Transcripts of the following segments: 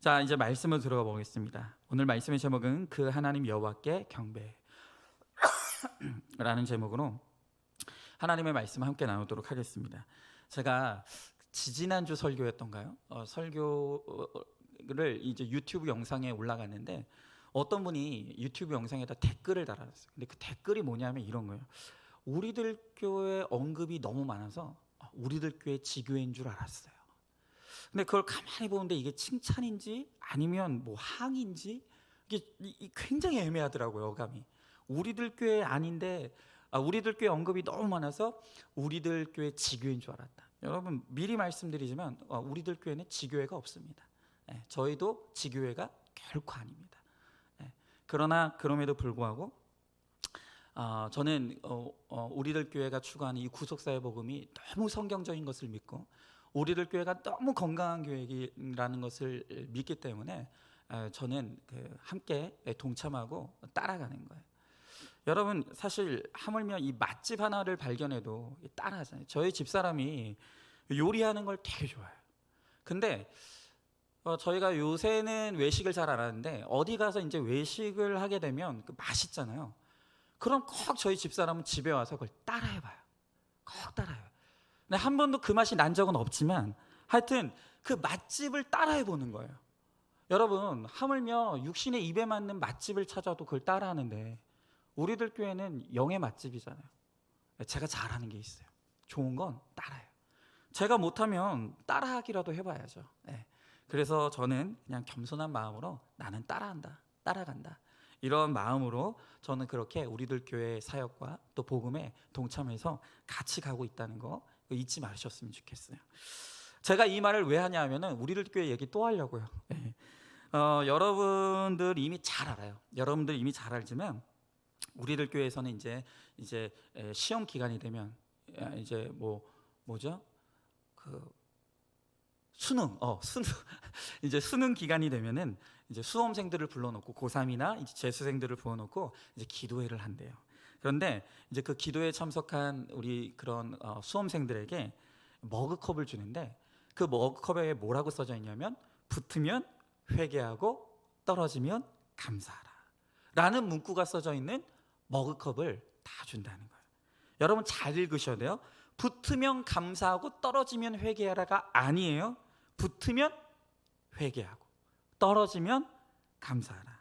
자, 이제 말씀을 들어가 보겠습니다. 오늘 말씀의 제목은 그 하나님 여호와께 경배라는 제목으로 하나님의 말씀을 함께 나누도록 하겠습니다. 제가 지지난주 설교였던가요? 설교를 이제 유튜브 영상에 올라갔는데 어떤 분이 유튜브 영상에다 댓글을 달았어요. 근데 그 댓글이 뭐냐면 이런 거예요. 우리들 교회 언급이 너무 많아서 우리들 교회 지교회인 줄 알았어요. 근데 그걸 가만히 보는데 이게 칭찬인지 아니면 뭐 항인지 이게 굉장히 애매하더라고요. 어감이. 우리들 교회 아닌데 우리들 교회 언급이 너무 많아서 우리들 교회 지교회인 줄 알았다. 여러분 미리 말씀드리지만 우리들 교회는 지교회가 없습니다. 저희도 지교회가 결코 아닙니다. 그러나 그럼에도 불구하고 저는 우리들 교회가 추구하는 이 구속사의 복음이 너무 성경적인 것을 믿고 우리들 교회가 너무 건강한 교회라는 것을 믿기 때문에 저는 함께 동참하고 따라가는 거예요. 여러분 사실 하물며 이 맛집 하나를 발견해도 따라하잖아요. 저희 집사람이 요리하는 걸 되게 좋아해요. 근데 저희가 요새는 외식을 잘 안 하는데 어디 가서 이제 외식을 하게 되면 맛있잖아요. 그럼 꼭 저희 집사람은 집에 와서 그걸 따라해봐요. 꼭 따라해요. 근데 한 번도 그 맛이 난 적은 없지만 하여튼 그 맛집을 따라해보는 거예요. 여러분 하물며 육신의 입에 맞는 맛집을 찾아도 그걸 따라하는데 우리들 교회는 영의 맛집이잖아요. 제가 잘하는 게 있어요. 좋은 건 따라해요. 제가 못하면 따라하기라도 해봐야죠. 그래서 저는 그냥 겸손한 마음으로 나는 따라한다, 따라간다 이런 마음으로 저는 그렇게 우리들 교회 사역과 또 복음에 동참해서 같이 가고 있다는 거 잊지 마셨으면 좋겠어요. 제가 이 말을 왜 하냐 하면은 우리들 교회 얘기 또 하려고요. 여러분들 이미 잘 알아요. 여러분들 이미 잘 알지만 우리들 교회에서는 이제 시험 기간이 되면 이제 뭐죠? 수능 이제 수능 기간이 되면은 이제 수험생들을 불러놓고 고3이나 이제 재수생들을 불러놓고 이제 기도회를 한대요. 그런데 이제 그 기도회에 참석한 우리 그런 수험생들에게 머그컵을 주는데 그 머그컵에 뭐라고 써져 있냐면 붙으면 회개하고 떨어지면 감사하라 라는 문구가 써져 있는 머그컵을 다 준다는 거예요. 여러분 잘 읽으셔야 돼요. 붙으면 감사하고 떨어지면 회개하라가 아니에요. 붙으면 회개하고 떨어지면 감사하라.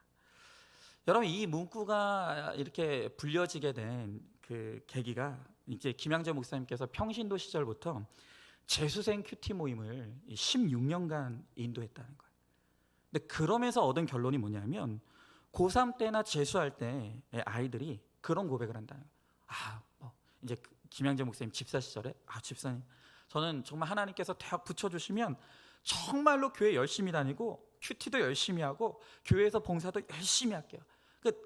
여러분 이 문구가 이렇게 불려지게 된 그 계기가 이제 김양재 목사님께서 평신도 시절부터 재수생 큐티 모임을 16년간 인도했다는 거예요. 근데 그러면서 얻은 결론이 뭐냐면 고3 때나 재수할 때 아이들이 그런 고백을 한다는 거예요. 이제 김양재 목사님 집사 시절에 집사님 저는 정말 하나님께서 대학 붙여주시면 정말로 교회 열심히 다니고 큐티도 열심히 하고 교회에서 봉사도 열심히 할게요.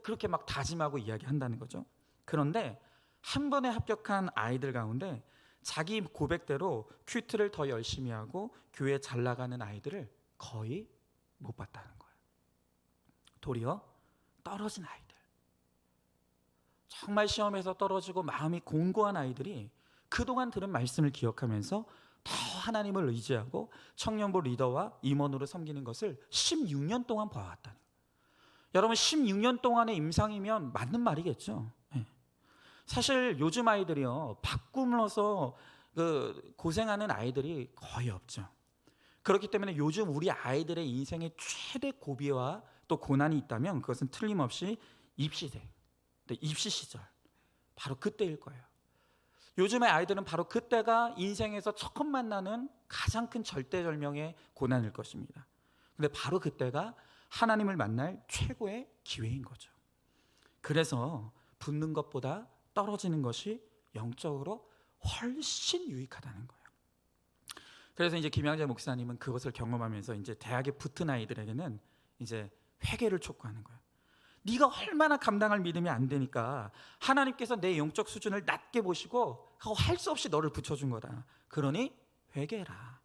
그렇게 막 다짐하고 이야기한다는 거죠. 그런데 한 번에 합격한 아이들 가운데 자기 고백대로 큐티를 더 열심히 하고 교회 잘 나가는 아이들을 거의 못 봤다는 거예요. 도리어 떨어진 아이들, 정말 시험에서 떨어지고 마음이 공고한 아이들이 그동안 들은 말씀을 기억하면서 더 하나님을 의지하고 청년부 리더와 임원으로 섬기는 것을 16년 동안 봐왔다는 거예요. 여러분 16년 동안의 임상이면 맞는 말이겠죠. 사실 요즘 아이들이요 밥 굶어서 고생하는 아이들이 거의 없죠. 그렇기 때문에 요즘 우리 아이들의 인생의 최대 고비와 또 고난이 있다면 그것은 틀림없이 입시생, 입시 시절 바로 그때일 거예요. 요즘의 아이들은 바로 그때가 인생에서 처음 만나는 가장 큰 절대절명의 고난일 것입니다. 근데 바로 그때가 하나님을 만날 최고의 기회인 거죠. 그래서 붙는 것보다 떨어지는 것이 영적으로 훨씬 유익하다는 거예요. 그래서 이제 김양재 목사님은 그것을 경험하면서 이제 대학에 붙은 아이들에게는 이제 회개를 촉구하는 거예요. 네가 얼마나 감당할 믿음이 안 되니까 하나님께서 내 영적 수준을 낮게 보시고 할 수 없이 너를 붙여준 거다. 그러니 회개해라.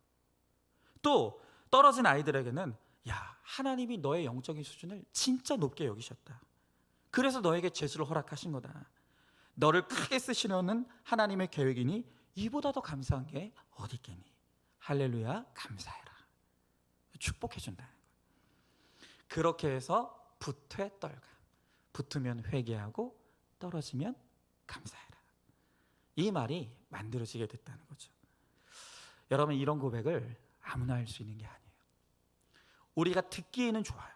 또 떨어진 아이들에게는 하나님이 너의 영적인 수준을 진짜 높게 여기셨다. 그래서 너에게 재수를 허락하신 거다. 너를 크게 쓰시려는 하나님의 계획이니 이보다 더 감사한 게 어디 있겠니? 할렐루야 감사해라. 축복해 준다는 거예요. 그렇게 해서 붙되 떨가. 붙으면 회개하고 떨어지면 감사해라. 이 말이 만들어지게 됐다는 거죠. 여러분, 이런 고백을 아무나 할 수 있는 게 아니에요. 우리가 듣기에는 좋아요.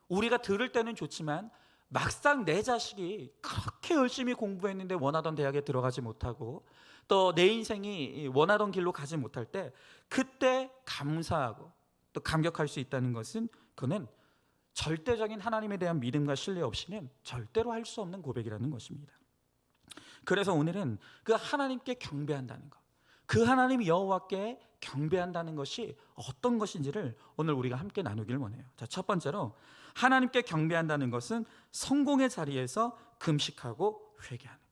우리가 들을 때는 좋지만 막상 내 자식이 그렇게 열심히 공부했는데 원하던 대학에 들어가지 못하고 또 내 인생이 원하던 길로 가지 못할 때 그때 감사하고 또 감격할 수 있다는 것은 그는 절대적인 하나님에 대한 믿음과 신뢰 없이는 절대로 할 수 없는 고백이라는 것입니다. 그래서 오늘은 그 하나님께 경배한다는 것, 그 하나님 여호와께 경배한다는 것이 어떤 것인지를 오늘 우리가 함께 나누기를 원해요. 자, 첫 번째로 하나님께 경배한다는 것은 성공의 자리에서 금식하고 회개하는.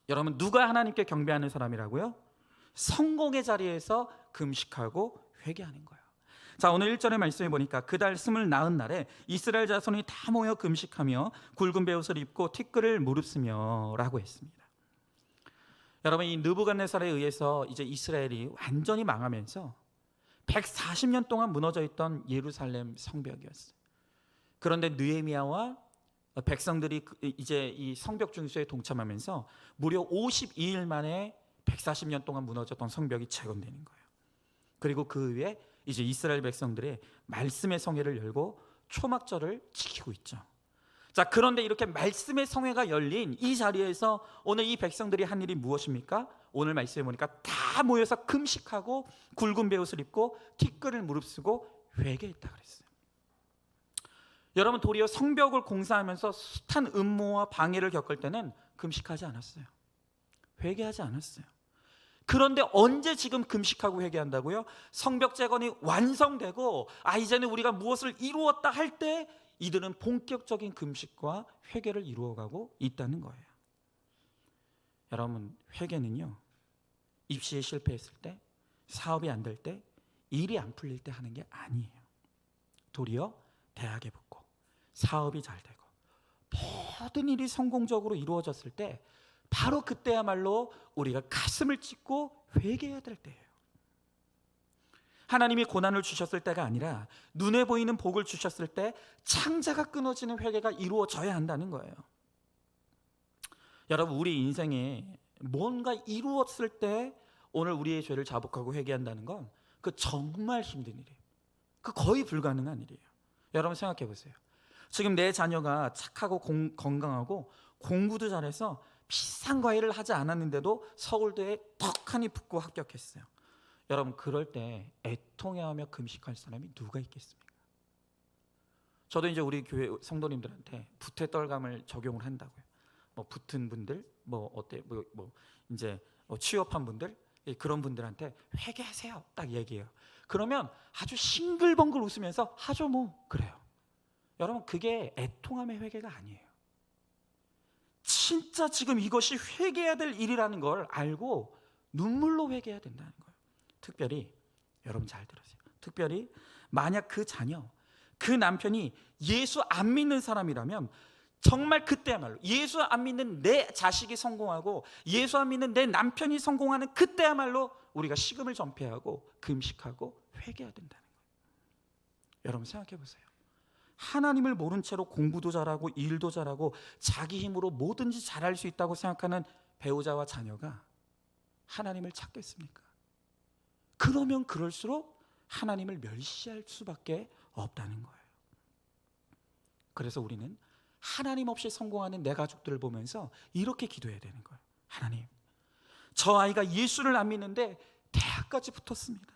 여러분, 누가 하나님께 경배하는 사람이라고요? 성공의 자리에서 금식하고 회개하는 거예요. 자, 오늘 1절의 말씀에 보니까 그달 20 날에 이스라엘 자손이 다 모여 금식하며 굵은 베옷을 입고 티끌을 무릅쓰며 라고 했습니다. 여러분, 이 느부갓네살에 의해서 이제 이스라엘이 완전히 망하면서 140년 동안 무너져 있던 예루살렘 성벽이었어요. 그런데 느헤미야와 백성들이 이제 이 성벽 중수에 동참하면서 무려 52일 만에 140년 동안 무너졌던 성벽이 재건되는 거예요. 그리고 그 위에 이제 이스라엘 백성들의 말씀의 성회를 열고 초막절을 지키고 있죠. 자, 그런데 이렇게 말씀의 성회가 열린 이 자리에서 오늘 이 백성들이 한 일이 무엇입니까? 오늘 말씀에 보니까 다 모여서 금식하고 굵은 베옷을 입고 티끌을 무릅쓰고 회개했다 그랬어요. 여러분, 도리어 성벽을 공사하면서 숱한 음모와 방해를 겪을 때는 금식하지 않았어요. 회개하지 않았어요. 그런데 언제 지금 금식하고 회개한다고요? 성벽 재건이 완성되고 이제는 우리가 무엇을 이루었다 할 때 이들은 본격적인 금식과 회개를 이루어가고 있다는 거예요. 여러분, 회개는요, 입시에 실패했을 때, 사업이 안 될 때, 일이 안 풀릴 때 하는 게 아니에요. 도리어 대학에 붙고 사업이 잘 되고 모든 일이 성공적으로 이루어졌을 때 바로 그때야말로 우리가 가슴을 찢고 회개해야 될 때예요. 하나님이 고난을 주셨을 때가 아니라 눈에 보이는 복을 주셨을 때 창자가 끊어지는 회개가 이루어져야 한다는 거예요. 여러분, 우리 인생에 뭔가 이루었을 때 오늘 우리의 죄를 자복하고 회개한다는 건 그 정말 힘든 일이에요. 그 거의 불가능한 일이에요. 여러분, 생각해 보세요. 지금 내 자녀가 착하고 건강하고 공부도 잘해서 비싼 과외를 하지 않았는데도 서울대에 턱하니 붙고 합격했어요. 여러분, 그럴 때 애통해하며 금식할 사람이 누가 있겠습니까? 저도 이제 우리 교회 성도님들한테 붙의 떨감을 적용을 한다고요. 뭐 붙은 분들, 이제 취업한 분들, 그런 분들한테 회개하세요 딱 얘기해요. 그러면 아주 싱글벙글 웃으면서 하죠 뭐 그래요. 여러분, 그게 애통함의 회개가 아니에요. 진짜 지금 이것이 회개해야 될 일이라는 걸 알고 눈물로 회개해야 된다는 거예요. 특별히 여러분 잘 들으세요. 특별히 만약 그 자녀, 그 남편이 예수 안 믿는 사람이라면 정말 그때야말로 예수 안 믿는 내 자식이 성공하고 예수 안 믿는 내 남편이 성공하는 그때야말로 우리가 식음을 전폐하고 금식하고 회개해야 된다는 거예요. 여러분, 생각해 보세요. 하나님을 모른 채로 공부도 잘하고 일도 잘하고 자기 힘으로 뭐든지 잘할 수 있다고 생각하는 배우자와 자녀가 하나님을 찾겠습니까? 그러면 그럴수록 하나님을 멸시할 수밖에 없다는 거예요. 그래서 우리는 하나님 없이 성공하는 내 가족들을 보면서 이렇게 기도해야 되는 거예요. 하나님, 저 아이가 예수를 안 믿는데 대학까지 붙었습니다.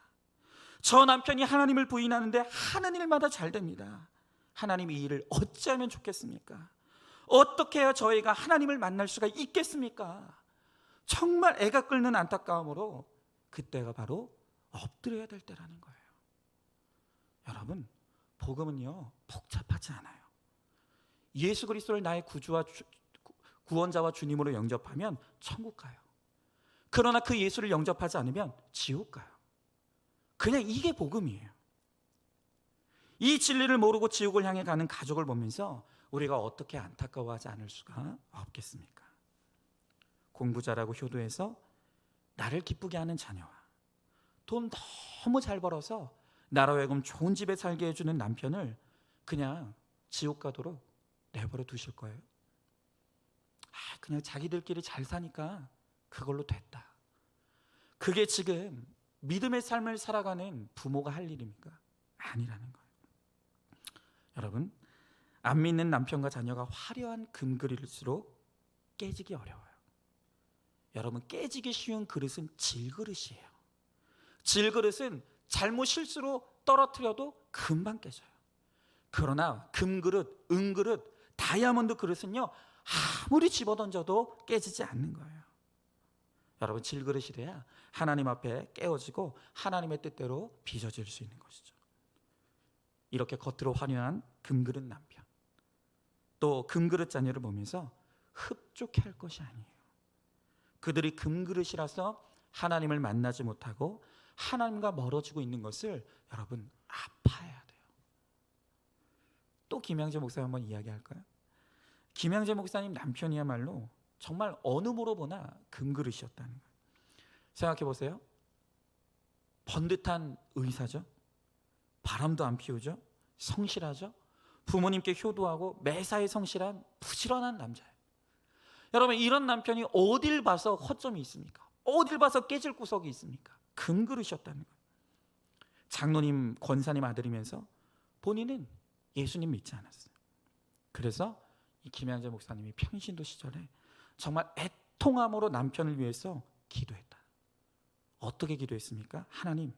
저 남편이 하나님을 부인하는데 하는 일마다 잘 됩니다. 하나님, 이 일을 어찌하면 좋겠습니까? 어떻게 해야 저희가 하나님을 만날 수가 있겠습니까? 정말 애가 끓는 안타까움으로 그때가 바로 엎드려야 될 때라는 거예요. 여러분, 복음은요 복잡하지 않아요. 예수 그리스도를 나의 구원자와 주님으로 영접하면 천국 가요. 그러나 그 예수를 영접하지 않으면 지옥 가요. 그냥 이게 복음이에요. 이 진리를 모르고 지옥을 향해 가는 가족을 보면서 우리가 어떻게 안타까워하지 않을 수가 없겠습니까? 공부 잘하고 효도해서 나를 기쁘게 하는 자녀와 돈 너무 잘 벌어서 나로 하여금 좋은 집에 살게 해주는 남편을 그냥 지옥 가도록 내버려 두실 거예요? 그냥 자기들끼리 잘 사니까 그걸로 됐다. 그게 지금 믿음의 삶을 살아가는 부모가 할 일입니까? 아니라는 거예요. 여러분, 안 믿는 남편과 자녀가 화려한 금그릇일수록 깨지기 어려워요. 여러분, 깨지기 쉬운 그릇은 질그릇이에요. 질그릇은 잘못 실수로 떨어뜨려도 금방 깨져요. 그러나 금그릇, 은그릇, 다이아몬드 그릇은요, 아무리 집어던져도 깨지지 않는 거예요. 여러분, 질그릇이 돼야 하나님 앞에 깨어지고 하나님의 뜻대로 빚어질 수 있는 것이죠. 이렇게 겉으로 화려한 금그릇 남편, 또 금그릇 자녀를 보면서 흡족해할 것이 아니에요. 그들이 금그릇이라서 하나님을 만나지 못하고 하나님과 멀어지고 있는 것을 여러분 아파해야 돼요. 또 김양재 목사님 한번 이야기할까요? 김양재 목사님 남편이야말로 정말 어느 모로 보나 금그릇이었다는 거예요. 생각해 보세요. 번듯한 의사죠. 바람도 안 피우죠. 성실하죠. 부모님께 효도하고 매사에 성실한 부지런한 남자예요. 여러분, 이런 남편이 어딜 봐서 허점이 있습니까? 어딜 봐서 깨질 구석이 있습니까? 금그릇이었다는 거예요. 장로님, 권사님 아들이면서 본인은 예수님 믿지 않았어요. 그래서 이 김양재 목사님이 평신도 시절에 정말 애통함으로 남편을 위해서 기도했다. 어떻게 기도했습니까? 하나님,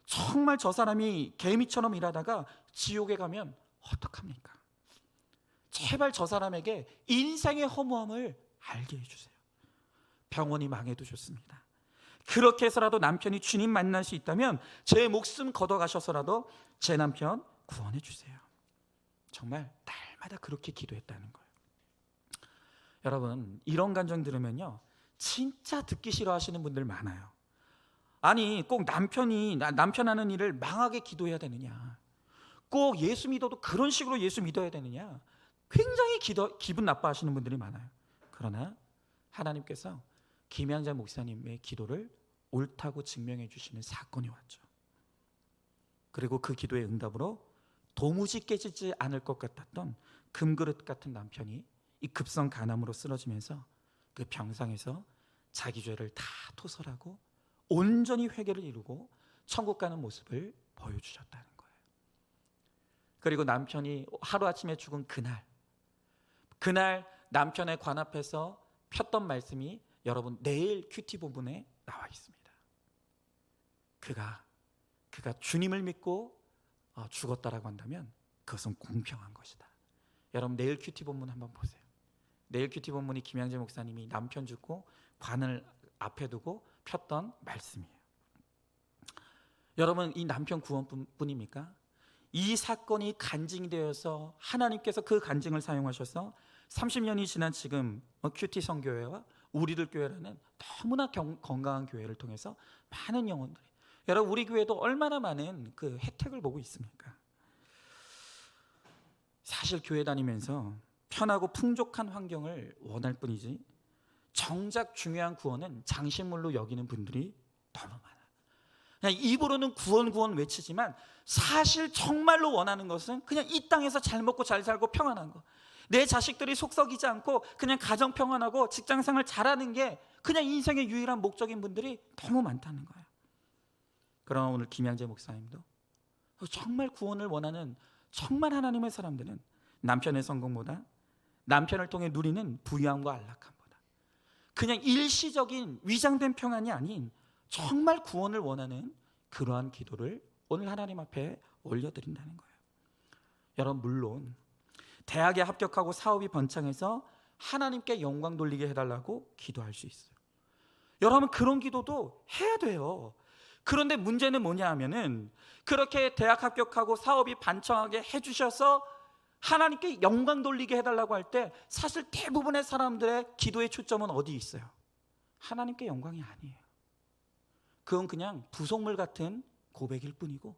정말 저 사람이 개미처럼 일하다가 지옥에 가면 어떡합니까? 제발 저 사람에게 인생의 허무함을 알게 해주세요. 병원이 망해도 좋습니다. 그렇게 해서라도 남편이 주님 만날 수 있다면 제 목숨 걷어가셔서라도 제 남편 구원해 주세요. 정말 날마다 그렇게 기도했다는 거예요. 여러분, 이런 간증 들으면요, 진짜 듣기 싫어하시는 분들 많아요. 아니, 꼭 남편 하는 일을 망하게 기도해야 되느냐? 꼭 예수 믿어도 그런 식으로 예수 믿어야 되느냐? 굉장히 기분 나빠하시는 분들이 많아요. 그러나 하나님께서 김양재 목사님의 기도를 옳다고 증명해 주시는 사건이 왔죠. 그리고 그 기도의 응답으로 도무지 깨지지 않을 것 같았던 금그릇 같은 남편이 이 급성 간암으로 쓰러지면서 그 병상에서 자기 죄를 다 토설하고 온전히 회개를 이루고 천국 가는 모습을 보여주셨다는 거예요. 그리고 남편이 하루아침에 죽은 그날 남편의 관 앞에서 폈던 말씀이 여러분 내일 큐티 본문에 나와 있습니다. 그가 주님을 믿고 죽었다라고 한다면 그것은 공평한 것이다. 여러분, 내일 큐티 본문 한번 보세요. 내일 큐티 본문이 김양재 목사님이 남편 죽고 관을 앞에 두고 폈던 말씀이에요. 여러분, 이 남편 구원뿐입니까? 이 사건이 간증이 되어서 하나님께서 그 간증을 사용하셔서 30년이 지난 지금 큐티 성교회와 우리들 교회라는 너무나 건강한 교회를 통해서 많은 영혼들이, 여러분, 우리 교회도 얼마나 많은 그 혜택을 보고 있습니까? 사실 교회 다니면서 편하고 풍족한 환경을 원할 뿐이지 정작 중요한 구원은 장신물로 여기는 분들이 너무 많아요. 그냥 입으로는 구원 외치지만 사실 정말로 원하는 것은 그냥 이 땅에서 잘 먹고 잘 살고 평안한 거, 내 자식들이 속썩이지 않고 그냥 가정 평안하고 직장생활 잘하는 게 그냥 인생의 유일한 목적인 분들이 너무 많다는 거예요. 그러나 오늘 김양재 목사님도 정말 구원을 원하는 정말 하나님의 사람들은 남편의 성공보다 남편을 통해 누리는 부유함과 안락함보다 그냥 일시적인 위장된 평안이 아닌 정말 구원을 원하는 그러한 기도를 오늘 하나님 앞에 올려드린다는 거예요. 여러분, 물론 대학에 합격하고 사업이 번창해서 하나님께 영광 돌리게 해달라고 기도할 수 있어요. 여러분, 그런 기도도 해야 돼요. 그런데 문제는 뭐냐 하면은 그렇게 대학 합격하고 사업이 번창하게 해주셔서 하나님께 영광 돌리게 해달라고 할 때 사실 대부분의 사람들의 기도의 초점은 어디 있어요? 하나님께 영광이 아니에요. 그건 그냥 부속물 같은 고백일 뿐이고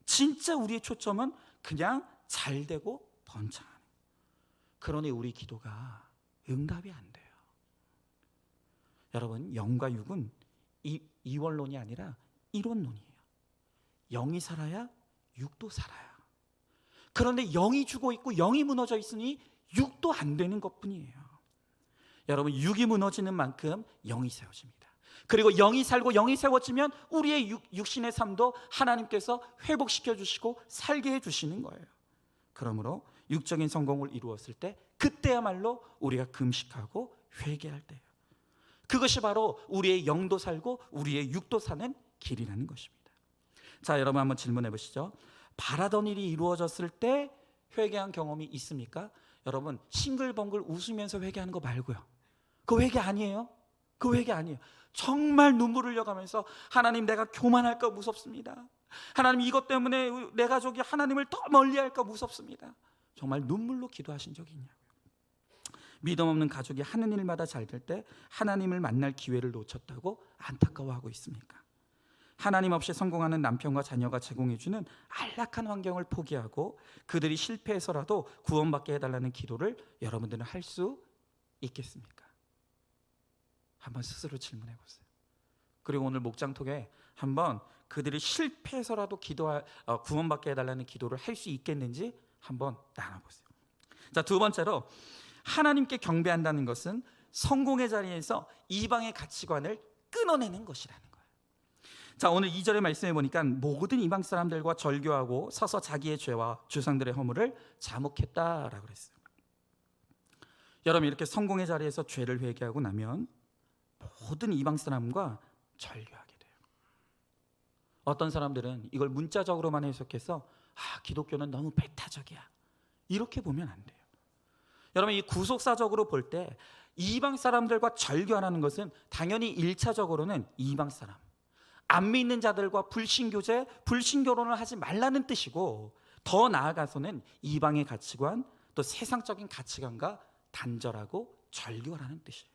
진짜 우리의 초점은 그냥 잘되고 번창하는. 그러니 우리 기도가 응답이 안 돼요. 여러분, 영과 육은 이원론이 아니라 일원론이에요. 영이 살아야 육도 살아요. 그런데 영이 죽어 있고 영이 무너져 있으니 육도 안 되는 것뿐이에요. 여러분, 육이 무너지는 만큼 영이 세워집니다. 그리고 영이 살고 영이 세워지면 우리의 육신의 삶도 하나님께서 회복시켜 주시고 살게 해 주시는 거예요. 그러므로 육적인 성공을 이루었을 때 그때야말로 우리가 금식하고 회개할 때예요. 그것이 바로 우리의 영도 살고 우리의 육도 사는 길이라는 것입니다. 자, 여러분 한번 질문해 보시죠. 바라던 일이 이루어졌을 때 회개한 경험이 있습니까? 여러분, 싱글벙글 웃으면서 회개하는 거 말고요. 그 회개 아니에요. 그 회개 아니에요. 정말 눈물 흘려가면서 하나님, 내가 교만할까 무섭습니다. 하나님, 이것 때문에 내 가족이 하나님을 더 멀리할까 무섭습니다. 정말 눈물로 기도하신 적이 있냐고요. 믿음 없는 가족이 하는 일마다 잘 될 때 하나님을 만날 기회를 놓쳤다고 안타까워하고 있습니까? 하나님 없이 성공하는 남편과 자녀가 제공해주는 안락한 환경을 포기하고 그들이 실패해서라도 구원받게 해달라는 기도를 여러분들은 할 수 있겠습니까? 한번 스스로 질문해 보세요. 그리고 오늘 목장톡에 한번 그들이 실패해서라도 구원받게 해달라는 기도를 할 수 있겠는지 한번 나눠보세요. 자, 두 번째로, 하나님께 경배한다는 것은 성공의 자리에서 이방의 가치관을 끊어내는 것이라는 거예요. 자, 오늘 2절의 말씀에 보니까 모든 이방 사람들과 절교하고 서서 자기의 죄와 조상들의 허물을 자목했다라고 그랬어요. 여러분, 이렇게 성공의 자리에서 죄를 회개하고 나면 모든 이방 사람과 절교하게 돼요. 어떤 사람들은 이걸 문자적으로만 해석해서 기독교는 너무 배타적이야, 이렇게 보면 안 돼요. 여러분, 이 구속사적으로 볼 때 이방 사람들과 절교하라는 것은 당연히 1차적으로는 이방 사람, 안 믿는 자들과 불신교제, 불신결혼을 하지 말라는 뜻이고, 더 나아가서는 이방의 가치관, 또 세상적인 가치관과 단절하고 절교하라는 뜻이에요.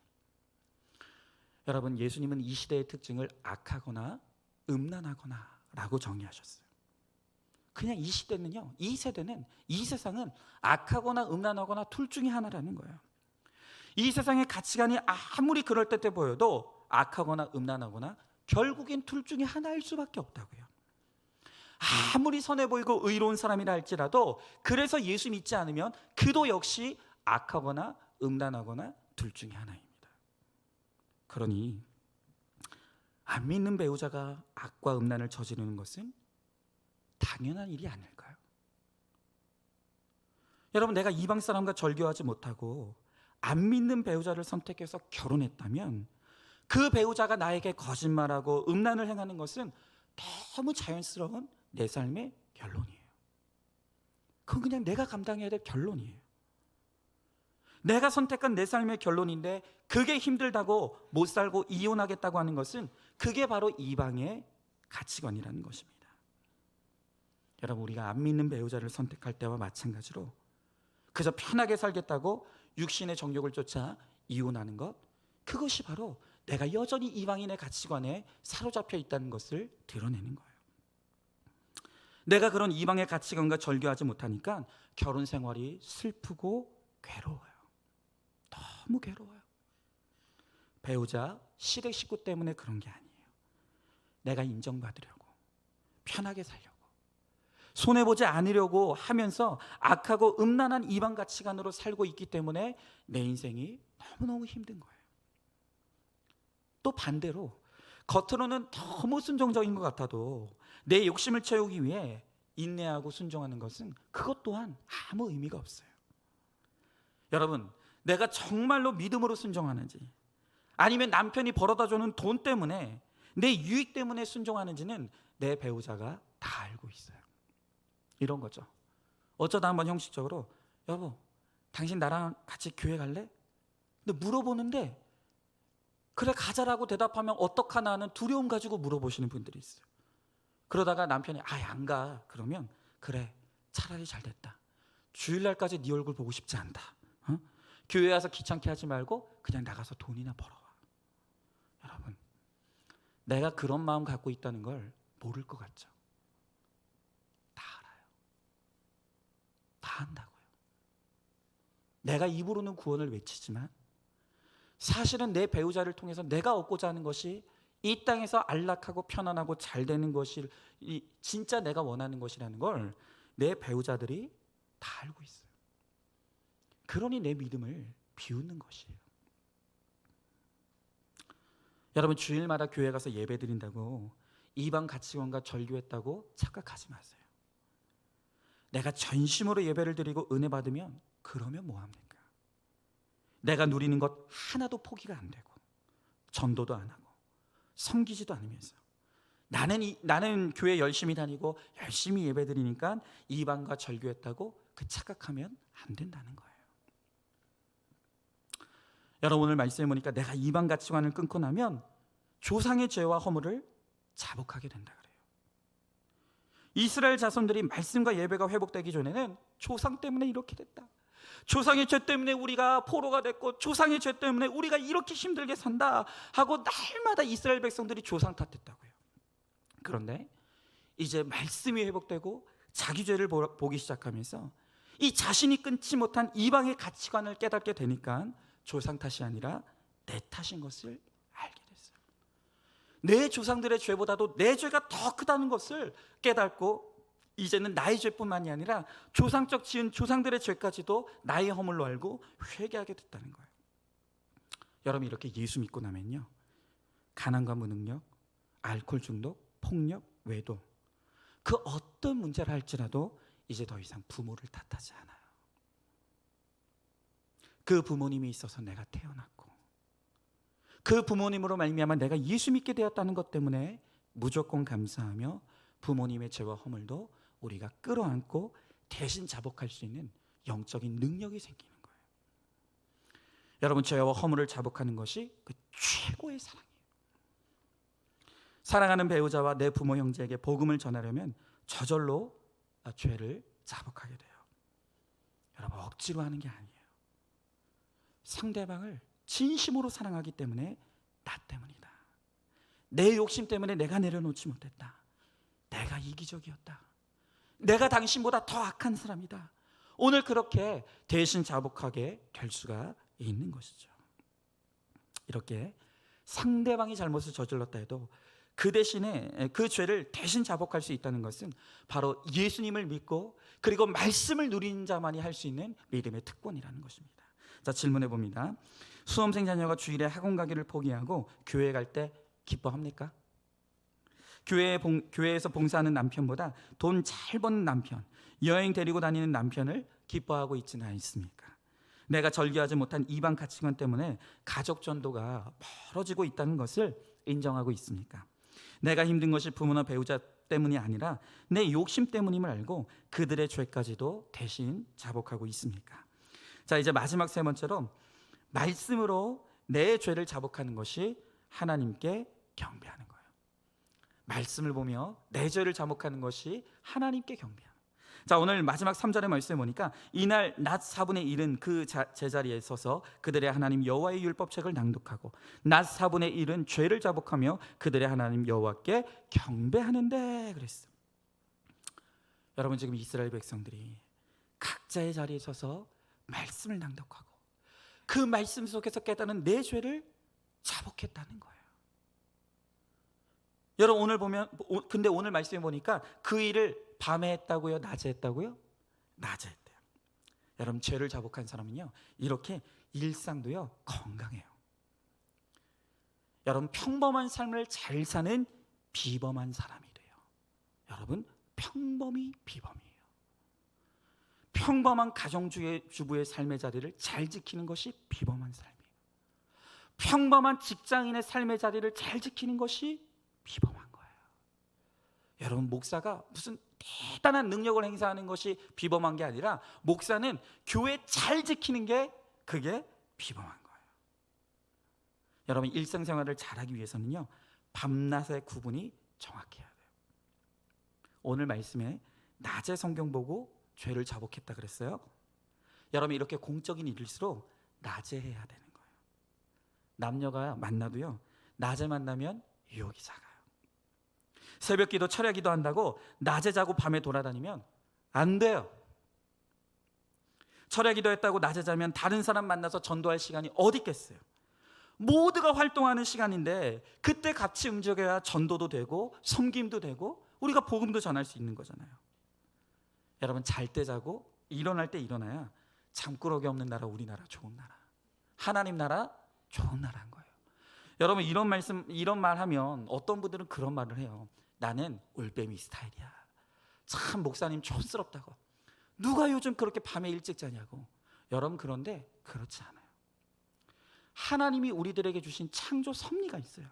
여러분, 예수님은 이 시대의 특징을 악하거나 음란하거나 라고 정의하셨어요. 그냥 이 시대는요, 이 세대는, 이 세상은 악하거나 음란하거나 둘 중에 하나라는 거예요. 이 세상의 가치관이 아무리 그럴듯해 보여도 악하거나 음란하거나 결국엔 둘 중에 하나일 수밖에 없다고요. 아무리 선해 보이고 의로운 사람이라 할지라도, 그래서 예수 믿지 않으면 그도 역시 악하거나 음란하거나 둘 중에 하나입니다. 그러니 안 믿는 배우자가 악과 음란을 저지르는 것은 당연한 일이 아닐까요? 여러분, 내가 이방 사람과 절교하지 못하고 안 믿는 배우자를 선택해서 결혼했다면 그 배우자가 나에게 거짓말하고 음란을 행하는 것은 너무 자연스러운 내 삶의 결론이에요. 그건 그냥 내가 감당해야 될 결론이에요. 내가 선택한 내 삶의 결론인데 그게 힘들다고 못 살고 이혼하겠다고 하는 것은 그게 바로 이방의 가치관이라는 것입니다. 여러분, 우리가 안 믿는 배우자를 선택할 때와 마찬가지로 그저 편하게 살겠다고 육신의 정욕을 쫓아 이혼하는 것, 그것이 바로 내가 여전히 이방인의 가치관에 사로잡혀 있다는 것을 드러내는 거예요. 내가 그런 이방의 가치관과 절교하지 못하니까 결혼 생활이 슬프고 괴로워요. 너무 괴로워요. 배우자, 시댁 식구 때문에 그런 게 아니에요. 내가 인정받으려고, 편하게 살려고, 손해보지 않으려고 하면서 악하고 음란한 이방 가치관으로 살고 있기 때문에 내 인생이 너무너무 힘든 거예요. 또 반대로 겉으로는 너무 순종적인 것 같아도 내 욕심을 채우기 위해 인내하고 순종하는 것은 그것 또한 아무 의미가 없어요. 여러분, 내가 정말로 믿음으로 순종하는지, 아니면 남편이 벌어다주는 돈 때문에, 내 유익 때문에 순종하는지는 내 배우자가 다 알고 있어요. 이런 거죠. 어쩌다 한번 형식적으로, 여보, 당신 나랑 같이 교회 갈래? 근데 물어보는데 그래 가자라고 대답하면 어떡하나 하는 두려움 가지고 물어보시는 분들이 있어요. 그러다가 남편이 안 가, 그러면 그래, 차라리 잘 됐다. 주일날까지 네 얼굴 보고 싶지 않다. 교회 와서 귀찮게 하지 말고 그냥 나가서 돈이나 벌어와. 여러분, 내가 그런 마음 갖고 있다는 걸 모를 것 같죠? 다 알아요. 다 안다고요. 내가 입으로는 구원을 외치지만 사실은 내 배우자를 통해서 내가 얻고자 하는 것이 이 땅에서 안락하고 편안하고 잘 되는 것이 진짜 내가 원하는 것이라는 걸 내 배우자들이 알고 있어요. 그러니 내 믿음을 비웃는 것이에요. 여러분, 주일마다 교회 가서 예배 드린다고 이방 가치관과 절교했다고 착각하지 마세요. 내가 전심으로 예배를 드리고 은혜 받으면 그러면 뭐합니까? 내가 누리는 것 하나도 포기가 안 되고 전도도 안 하고 섬기지도 않으면서 나는 교회 열심히 다니고 열심히 예배 드리니까 이방과 절교했다고 그 착각하면 안 된다는 거예요. 여러분, 오늘 말씀해 보니까 내가 이방 가치관을 끊고 나면 조상의 죄와 허물을 자복하게 된다 그래요. 이스라엘 자손들이 말씀과 예배가 회복되기 전에는 조상 때문에 이렇게 됐다, 조상의 죄 때문에 우리가 포로가 됐고 조상의 죄 때문에 우리가 이렇게 힘들게 산다 하고 날마다 이스라엘 백성들이 조상 탓했다고요. 그런데 이제 말씀이 회복되고 자기 죄를 보기 시작하면서 이 자신이 끊지 못한 이방의 가치관을 깨닫게 되니까 조상 탓이 아니라 내 탓인 것을 알게 됐어요. 내 조상들의 죄보다도 내 죄가 더 크다는 것을 깨닫고 이제는 나의 죄뿐만이 아니라 조상적 지은 조상들의 죄까지도 나의 허물로 알고 회개하게 됐다는 거예요. 여러분, 이렇게 예수 믿고 나면요, 가난과 무능력, 알코올 중독, 폭력, 외도, 그 어떤 문제를 할지라도 이제 더 이상 부모를 탓하지 않아요. 그 부모님이 있어서 내가 태어났고 그 부모님으로 말미암아 내가 예수 믿게 되었다는 것 때문에 무조건 감사하며 부모님의 죄와 허물도 우리가 끌어안고 대신 자복할 수 있는 영적인 능력이 생기는 거예요. 여러분, 죄와 허물을 자복하는 것이 그 최고의 사랑이에요. 사랑하는 배우자와 내 부모 형제에게 복음을 전하려면 저절로 죄를 자복하게 돼요. 여러분, 억지로 하는 게 아니에요. 상대방을 진심으로 사랑하기 때문에 나 때문이다, 내 욕심 때문에 내가 내려놓지 못했다, 내가 이기적이었다, 내가 당신보다 더 악한 사람이다, 오늘 그렇게 대신 자복하게 될 수가 있는 것이죠. 이렇게 상대방이 잘못을 저질렀다 해도 그 대신에 그 죄를 대신 자복할 수 있다는 것은 바로 예수님을 믿고 그리고 말씀을 누리는 자만이 할 수 있는 믿음의 특권이라는 것입니다. 자, 질문해 봅니다. 수험생 자녀가 주일에 학원 가기를 포기하고 교회 갈 때 기뻐합니까? 교회에서 봉사하는 남편보다 돈 잘 버는 남편, 여행 데리고 다니는 남편을 기뻐하고 있지는 않습니까? 내가 절개하지 못한 이방 가치관 때문에 가족 전도가 멀어지고 있다는 것을 인정하고 있습니까? 내가 힘든 것이 부모나 배우자 때문이 아니라 내 욕심 때문임을 알고 그들의 죄까지도 대신 자복하고 있습니까? 자, 이제 마지막 세 번째로 말씀으로 내 죄를 자복하는 것이 하나님께 경배하는 거예요. 말씀을 보며 내 죄를 자복하는 것이 하나님께 경배하는. 자, 오늘 마지막 3절의 말씀에 보니까 이날 낮 4분의 1은 그 제자리에 서서 그들의 하나님 여호와의 율법책을 낭독하고 낮 4분의 1은 죄를 자복하며 그들의 하나님 여호와께 경배하는데 그랬어요. 여러분, 지금 이스라엘 백성들이 각자의 자리에 서서 말씀을 낭독하고 그 말씀 속에서 깨닫는 내 죄를 자복했다는 거예요. 여러분, 오늘 보면 근데 오늘 말씀해 보니까 그 일을 밤에 했다고요? 낮에 했다고요? 낮에 했대요. 여러분, 죄를 자복한 사람은요, 이렇게 일상도요 건강해요. 여러분, 평범한 삶을 잘 사는 비범한 사람이 돼요. 여러분, 평범이 비범이에요. 평범한 가정주부의 삶의 자리를 잘 지키는 것이 비범한 삶이에요. 평범한 직장인의 삶의 자리를 잘 지키는 것이 비범한 거예요. 여러분, 목사가 무슨 대단한 능력을 행사하는 것이 비범한 게 아니라 목사는 교회 잘 지키는 게 그게 비범한 거예요. 여러분, 일상생활을 잘하기 위해서는요, 밤낮의 구분이 정확해야 돼요. 오늘 말씀에 낮에 성경 보고 죄를 자복했다 그랬어요. 여러분, 이렇게 공적인 일일수록 낮에 해야 되는 거예요. 남녀가 만나도요, 낮에 만나면 유혹이 작아요. 새벽 기도, 철야 기도 한다고 낮에 자고 밤에 돌아다니면 안 돼요. 철야 기도했다고 낮에 자면 다른 사람 만나서 전도할 시간이 어디 있겠어요? 모두가 활동하는 시간인데 그때 같이 움직여야 전도도 되고 섬김도 되고 우리가 복음도 전할 수 있는 거잖아요. 여러분, 잘 때 자고 일어날 때 일어나야 잠꾸러기 없는 나라, 우리나라 좋은 나라, 하나님 나라 좋은 나라인 거예요. 여러분, 이런 말 하면 어떤 분들은 그런 말을 해요. 나는 올빼미 스타일이야. 참 목사님 촌스럽다고. 누가 요즘 그렇게 밤에 일찍 자냐고. 여러분, 그런데 그렇지 않아요. 하나님이 우리들에게 주신 창조 섭리가 있어요.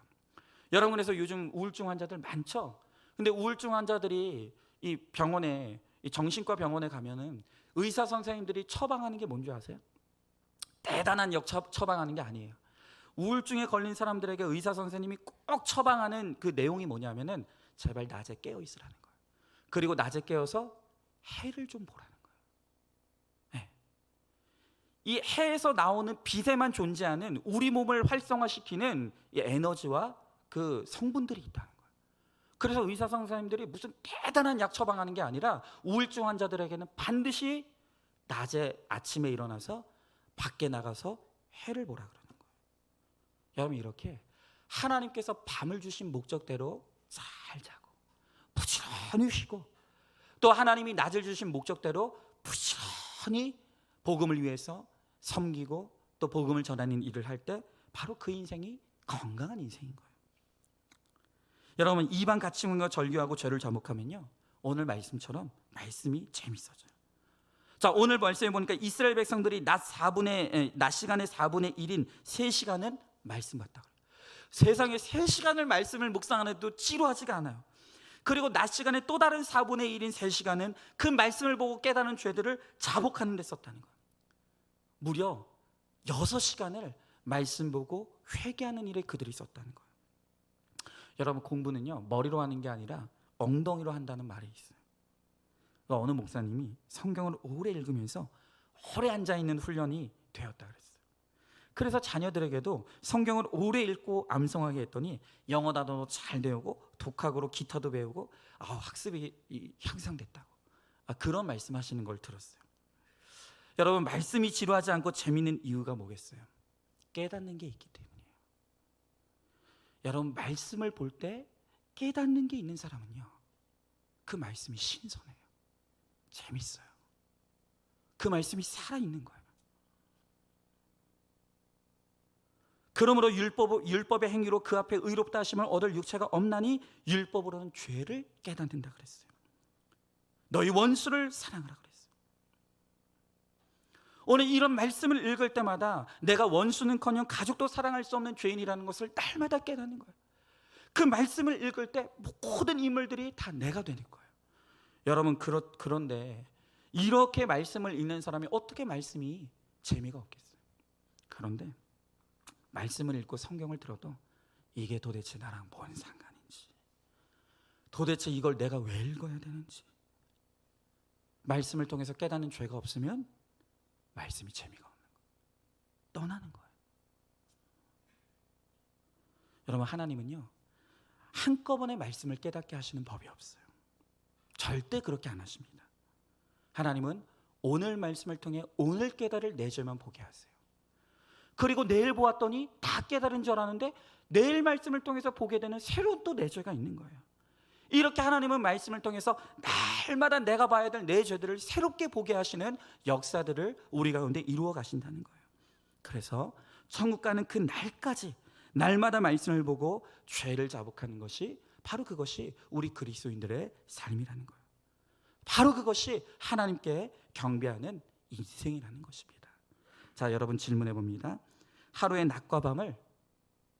여러분, 그래서 요즘 우울증 환자들 많죠. 근데 우울증 환자들이 이 병원에, 이 정신과 병원에 가면은 의사 선생님들이 처방하는 게 뭔지 아세요? 대단한 처방하는 게 아니에요. 우울증에 걸린 사람들에게 의사 선생님이 꼭 처방하는 그 내용이 뭐냐면은 제발 낮에 깨어 있으라는 거예요. 그리고 낮에 깨어서 해를 좀 보라는 거예요. 네. 이 해에서 나오는 빛에만 존재하는 우리 몸을 활성화시키는 이 에너지와 그 성분들이 있다는 거예요. 그래서 의사 선생님들이 무슨 대단한 약 처방하는 게 아니라 우울증 환자들에게는 반드시 낮에 아침에 일어나서 밖에 나가서 해를 보라 그러는 거예요. 여러분, 이렇게 하나님께서 밤을 주신 목적대로 잘 자고 부지런히 쉬고, 또 하나님이 낮을 주신 목적대로 부지런히 복음을 위해서 섬기고 또 복음을 전하는 일을 할 때 바로 그 인생이 건강한 인생인 거예요. 여러분, 이방 가치관과 절규하고 죄를 자목하면요, 오늘 말씀처럼 말씀이 재밌어져요. 자, 오늘 말씀해 보니까 이스라엘 백성들이 낮 시간의 4분의 1인 3시간은 말씀 받다. 세상에 3시간을 말씀을 묵상하는데도 지루하지가 않아요. 그리고 낮 시간에 또 다른 4분의 1인 3시간은 그 말씀을 보고 깨닫는 죄들을 자복하는 데 썼다는 거예요. 무려 6시간을 말씀 보고 회개하는 일에 그들이 썼다는 거예요. 여러분, 공부는요, 머리로 하는 게 아니라 엉덩이로 한다는 말이 있어요. 어느 목사님이 성경을 오래 읽으면서 오래 앉아있는 훈련이 되었다 그랬어요. 그래서 자녀들에게도 성경을 오래 읽고 암송하게 했더니 영어 단어도 잘 배우고 독학으로 기타도 배우고 학습이 향상됐다고. 그런 말씀하시는 걸 들었어요. 여러분, 말씀이 지루하지 않고 재미있는 이유가 뭐겠어요? 깨닫는 게 있기 때문이에요. 여러분, 말씀을 볼 때 깨닫는 게 있는 사람은요, 그 말씀이 신선해요. 재밌어요. 그 말씀이 살아있는 거예요. 그러므로 율법의 행위로 그 앞에 의롭다 하심을 얻을 육체가 없나니 율법으로는 죄를 깨닫는다 그랬어요. 너희 원수를 사랑하라 그랬어요. 오늘 이런 말씀을 읽을 때마다 내가 원수는커녕 가족도 사랑할 수 없는 죄인이라는 것을 날마다 깨닫는 거예요. 그 말씀을 읽을 때 모든 인물들이 다 내가 되는 거예요. 여러분, 그런데 이렇게 말씀을 읽는 사람이 어떻게 말씀이 재미가 없겠어요? 그런데 말씀을 읽고 성경을 들어도 이게 도대체 나랑 뭔 상관인지, 도대체 이걸 내가 왜 읽어야 되는지, 말씀을 통해서 깨닫는 죄가 없으면 말씀이 재미가 없는 거예요. 떠나는 거예요. 여러분, 하나님은요, 한꺼번에 말씀을 깨닫게 하시는 법이 없어요. 절대 그렇게 안 하십니다. 하나님은 오늘 말씀을 통해 오늘 깨달을 내 죄만 보게 하세요. 그리고 내일 보았더니 다 깨달은 줄 알았는데 내일 말씀을 통해서 보게 되는 새로운 또 내 죄가 있는 거예요. 이렇게 하나님은 말씀을 통해서 날마다 내가 봐야 될 내 죄들을 새롭게 보게 하시는 역사들을 우리 가운데 이루어 가신다는 거예요. 그래서 천국 가는 그 날까지 날마다 말씀을 보고 죄를 자복하는 것이 바로 그것이 우리 그리스도인들의 삶이라는 거예요. 바로 그것이 하나님께 경배하는 인생이라는 것입니다. 자, 여러분, 질문해 봅니다. 하루의 낮과 밤을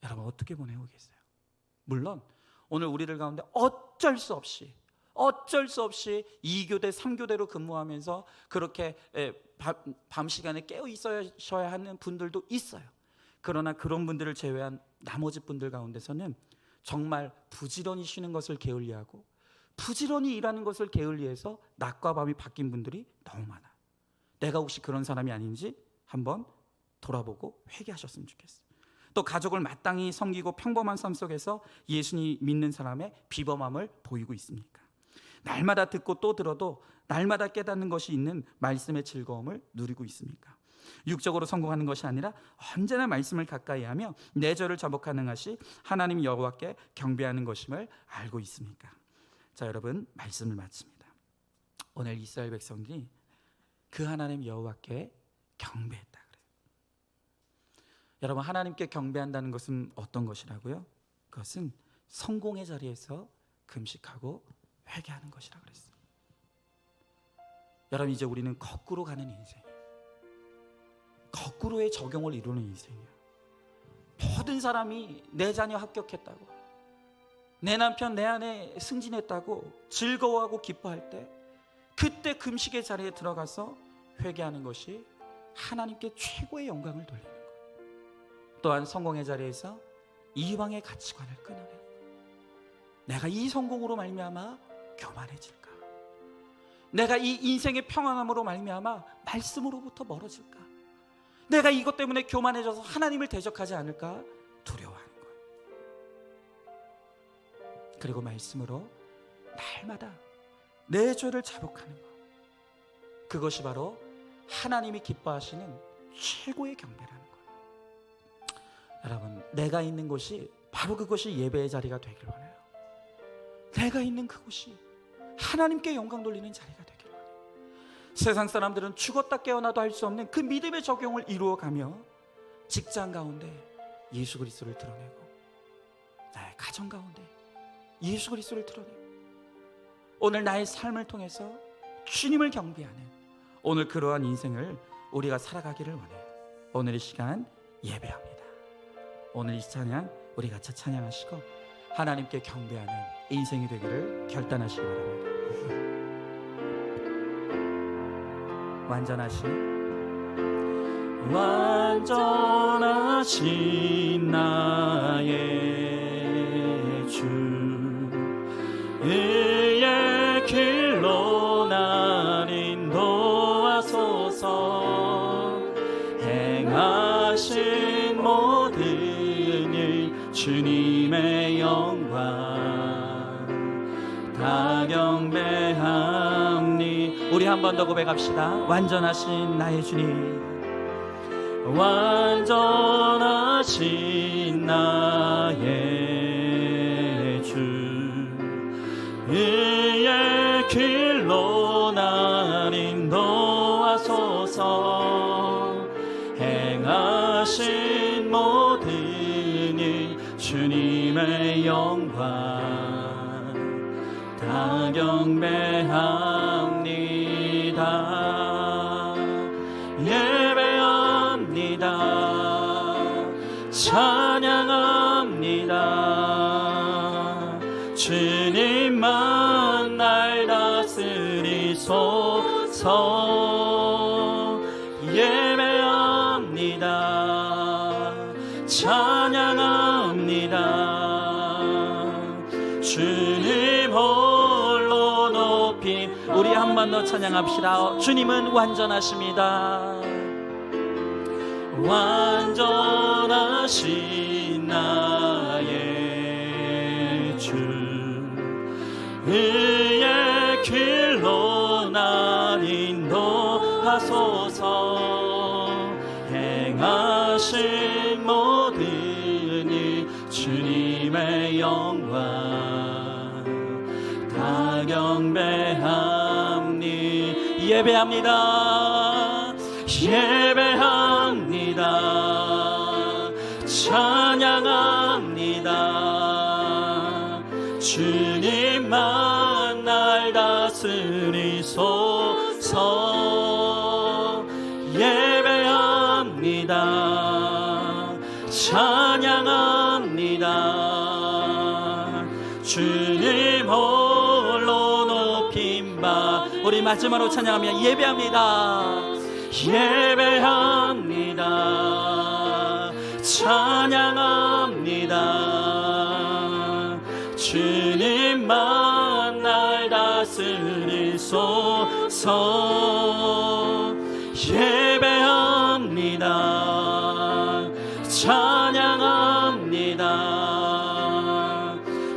여러분 어떻게 보내고 계세요? 물론 오늘 우리들 가운데 어쩔 수 없이 2교대 3교대로 근무하면서 그렇게 밤 시간에 깨어 있어야 하는 분들도 있어요. 그러나 그런 분들을 제외한 나머지 분들 가운데서는 정말 부지런히 쉬는 것을 게을리하고 부지런히 일하는 것을 게을리해서 낮과 밤이 바뀐 분들이 너무 많아요. 내가 혹시 그런 사람이 아닌지 한번 돌아보고 회개하셨으면 좋겠어요. 또 가족을 마땅히 섬기고 평범한 삶 속에서 예수님 믿는 사람의 비범함을 보이고 있습니까? 날마다 듣고 또 들어도 날마다 깨닫는 것이 있는 말씀의 즐거움을 누리고 있습니까? 육적으로 성공하는 것이 아니라 언제나 말씀을 가까이 하며 내 죄를 자복 가능하시 하나님 여호와께 경배하는 것임을 알고 있습니까? 자, 여러분, 말씀을 마칩니다. 오늘 이스라엘 백성들이 그 하나님 여호와께 경배했다 그래요. 여러분, 하나님께 경배한다는 것은 어떤 것이라고요? 그것은 성공의 자리에서 금식하고 회개하는 것이라 그랬어요. 여러분, 이제 우리는 거꾸로 가는 인생이에요. 거꾸로의 적용을 이루는 인생이에요. 모든 사람이 내 자녀 합격했다고, 내 남편 내 아내 승진했다고 즐거워하고 기뻐할 때, 그때 금식의 자리에 들어가서 회개하는 것이 하나님께 최고의 영광을 돌리는 거예요. 또한 성공의 자리에서 이방의 가치관을 끊어내는 거예요. 내가 이 성공으로 말미암아 교만해질까? 내가 이 인생의 평안함으로 말미암아 말씀으로부터 멀어질까? 내가 이것 때문에 교만해져서 하나님을 대적하지 않을까 두려워하는 거예요. 그리고 말씀으로 날마다 내 죄를 자복하는 것, 그것이 바로 하나님이 기뻐하시는 최고의 경배라는 거예요. 여러분, 내가 있는 곳이 바로 그것이 예배의 자리가 되길 원해요. 내가 있는 그곳이 하나님께 영광 돌리는 자리가 되길 원해요. 세상 사람들은 죽었다 깨어나도 할 수 없는 그 믿음의 적용을 이루어가며 직장 가운데 예수 그리스도를 드러내고, 나의 가정 가운데 예수 그리스도를 드러내고, 오늘 나의 삶을 통해서 주님을 경배하는 오늘 그러한 인생을 우리가 살아가기를 원해요. 오늘 이 시간 예배합니다. 오늘 이 찬양 우리 같이 찬양하시고 하나님께 경배하는 인생이 되기를 결단하시기 바랍니다. 완전하신 나의 주, 의의 길로 날 인도하소서. 행하신 모든 일 주님의 영광 다 경배합니. 우리 한 번 더 고백합시다. 완전하신 나의 주님, 완전하신 나의 주, 의의 길로 날 인도하소서. 행하신 모든 일 주님의 영광 다 경배합니다. 예배합니다. 찬양합니다. 주님만 날 다스리소서. 예배합니다. 찬양합니다. 주님 홀로 높임. 우리 한 번 더 찬양합시다. 주님은 완전하십니다. 완전하신 나의 주, 의의 길로 날 인도하소서. 행하신 모든 일 주님의 영광 다 경배합니. 예배합니다. 예배합니다. 찬양합니다. 주님만 날 다스리소서. 예배합니다. 찬양합니다. 주님 홀로 높임바. 우리 마지막으로 찬양하며 예배합니다. 예배합니다. 찬양합니다. 주님만 날 다스리소서. 예배합니다. 찬양합니다.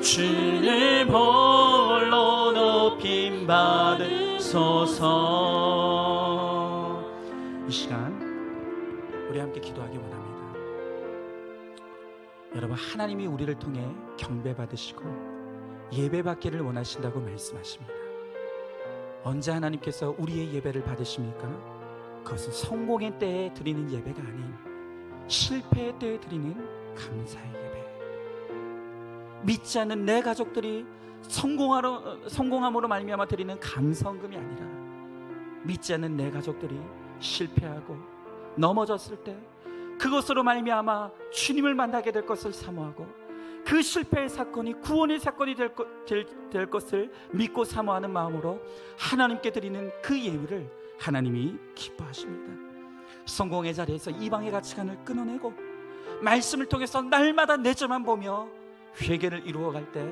주님 홀로 높임 받으소서. 이 시간 우리 함께 기도하기 원합니다. 여러분, 하나님이 우리를 통해 경배받으시고 예배받기를 원하신다고 말씀하십니다. 언제 하나님께서 우리의 예배를 받으십니까? 그것은 성공의 때에 드리는 예배가 아닌 실패의 때에 드리는 감사의 예배. 믿지 않는 내 가족들이 성공함으로 말미암아 드리는 감사헌금이 아니라, 믿지 않는 내 가족들이 실패하고 넘어졌을 때 그것으로 말미암아 주님을 만나게 될 것을 사모하고, 그 실패의 사건이 구원의 사건이 될 것을 믿고 사모하는 마음으로 하나님께 드리는 그 예배를 하나님이 기뻐하십니다. 성공의 자리에서 이방의 가치관을 끊어내고 말씀을 통해서 날마다 내 점만 보며 회개를 이루어갈 때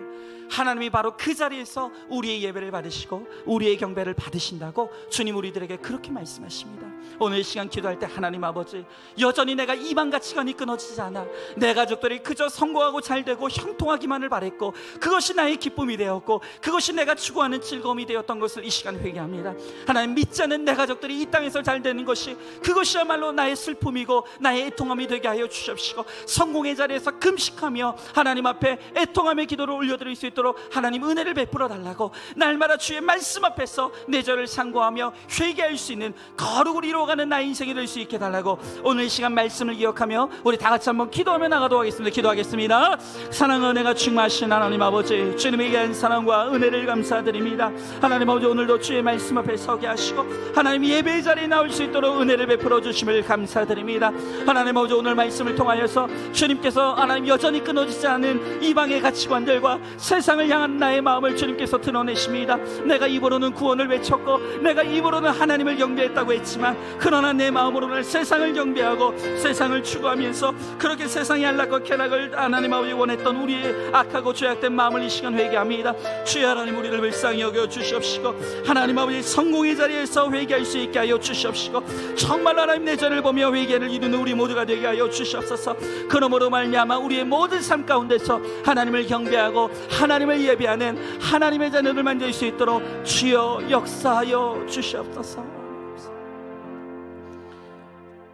하나님이 바로 그 자리에서 우리의 예배를 받으시고 우리의 경배를 받으신다고 주님 우리들에게 그렇게 말씀하십니다. 오늘 이 시간 기도할 때 하나님 아버지, 여전히 내가 이방 가치관이 끊어지지 않아 내 가족들이 그저 성공하고 잘되고 형통하기만을 바랬고, 그것이 나의 기쁨이 되었고 그것이 내가 추구하는 즐거움이 되었던 것을 이 시간 회개합니다. 하나님, 믿지 않는 내 가족들이 이 땅에서 잘되는 것이 그것이야말로 나의 슬픔이고 나의 애통함이 되게 하여 주십시고, 성공의 자리에서 금식하며 하나님 앞에 애통함의 기도를 올려드릴 수 있도록 하나님 은혜를 베풀어 달라고, 날마다 주의 말씀 앞에서 내 죄를 상고하며 회개할 수 있는 거룩을 이루어가는 나의 인생이 될 수 있게 달라고, 오늘 이 시간 말씀을 기억하며 우리 다 같이 한번 기도하며 나가도록 하겠습니다. 기도하겠습니다. 사랑과 은혜가 충만하신 하나님 아버지, 주님의 귀한 사랑과 은혜를 감사드립니다. 하나님 아버지, 오늘도 주의 말씀 앞에 서게 하시고 하나님 예배의 자리에 나올 수 있도록 은혜를 베풀어 주심을 감사드립니다. 하나님 아버지, 오늘 말씀을 통하여서 주님께서 하나님 여전히 끊어지지 않은 이방의 가치관들과 세상을 향한 나의 마음을 주님께서 드러내십니다. 내가 입으로는 구원을 외쳤고 내가 입으로는 하나님을 경배했다고 했지만, 그러나 내 마음으로는 세상을 경배하고 세상을 추구하면서 그렇게 세상의 안락과 쾌락을 하나님 아버지 원했던 우리의 악하고 죄악된 마음을 이 시간 회개합니다. 주여 하나님, 우리를 불쌍히 여겨 주시옵시고 하나님 아버지, 성공의 자리에서 회개할 수 있게 하여 주시옵시고, 정말 하나님 내 죄를 보며 회개를 이루는 우리 모두가 되게 하여 주시옵소서. 그러므로 말미암아 우리의 모든 삶 가운데서 하나님을 경배하고 하나님을 예배하는 하나님의 자녀들 만들 수 있도록 주여 역사하여 주시옵소서.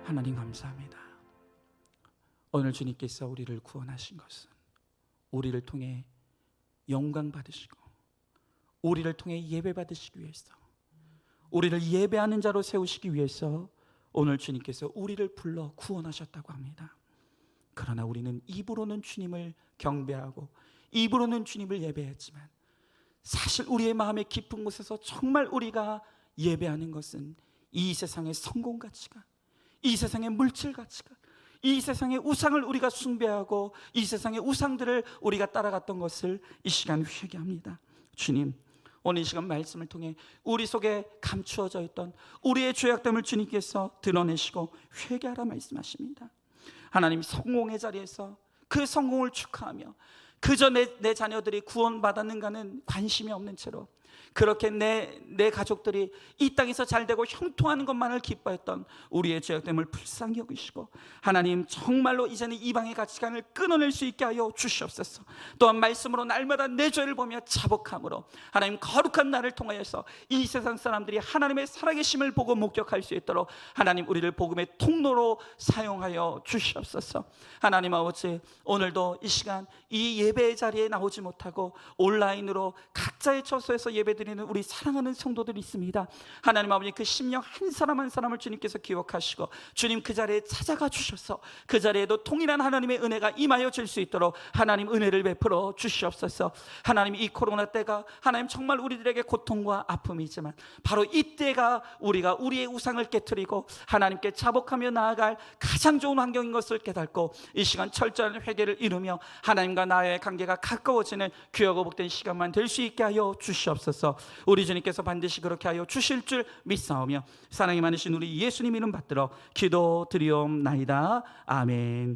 하나님 감사합니다. 오늘 주님께서 우리를 구원하신 것은 우리를 통해 영광 받으시고 우리를 통해 예배 받으시기 위해서, 우리를 예배하는 자로 세우시기 위해서 오늘 주님께서 우리를 불러 구원하셨다고 합니다. 그러나 우리는 입으로는 주님을 경배하고 입으로는 주님을 예배했지만, 사실 우리의 마음의 깊은 곳에서 정말 우리가 예배하는 것은 이 세상의 성공 가치관, 이 세상의 물질 가치관, 이 세상의 우상을 우리가 숭배하고 이 세상의 우상들을 우리가 따라갔던 것을 이 시간 회개합니다. 주님, 오늘 이 시간 말씀을 통해 우리 속에 감추어져 있던 우리의 죄악됨을 주님께서 드러내시고 회개하라 말씀하십니다. 하나님, 성공의 자리에서 그 성공을 축하하며 그저 내 자녀들이 구원받았는가는 관심이 없는 채로 그렇게 내 가족들이 이 땅에서 잘되고 형통하는 것만을 기뻐했던 우리의 죄악됨을 불쌍히 여기시고, 하나님 정말로 이제는 이방의 가치관을 끊어낼 수 있게 하여 주시옵소서. 또한 말씀으로 날마다 내 죄를 보며 자복함으로 하나님 거룩한 나를 통하여서 이 세상 사람들이 하나님의 살아계심을 보고 목격할 수 있도록 하나님 우리를 복음의 통로로 사용하여 주시옵소서. 하나님 아버지, 오늘도 이 시간 이 예배의 자리에 나오지 못하고 온라인으로 각자의 처소에서 예배드리는 우리 사랑하는 성도들이 있습니다. 하나님 아버지, 그 심령 한 사람 한 사람을 주님께서 기억하시고 주님 그 자리에 찾아가 주셔서 그 자리에도 통일한 하나님의 은혜가 임하여 줄 수 있도록 하나님 은혜를 베풀어 주시옵소서. 하나님, 이 코로나 때가 하나님 정말 우리들에게 고통과 아픔이지만 바로 이때가 우리가 우리의 우상을 깨트리고 하나님께 자복하며 나아갈 가장 좋은 환경인 것을 깨닫고 이 시간 철저한 회개를 이루며 하나님과 나의 관계가 가까워지는 귀하고 복된 시간만 될 수 있게 하여 주시옵소서. 우리 주님께서 반드시 그렇게 하여 주실 줄 믿사오며 사랑이 많으신 우리 예수님 이름 받들어 기도드리옵나이다. 아멘.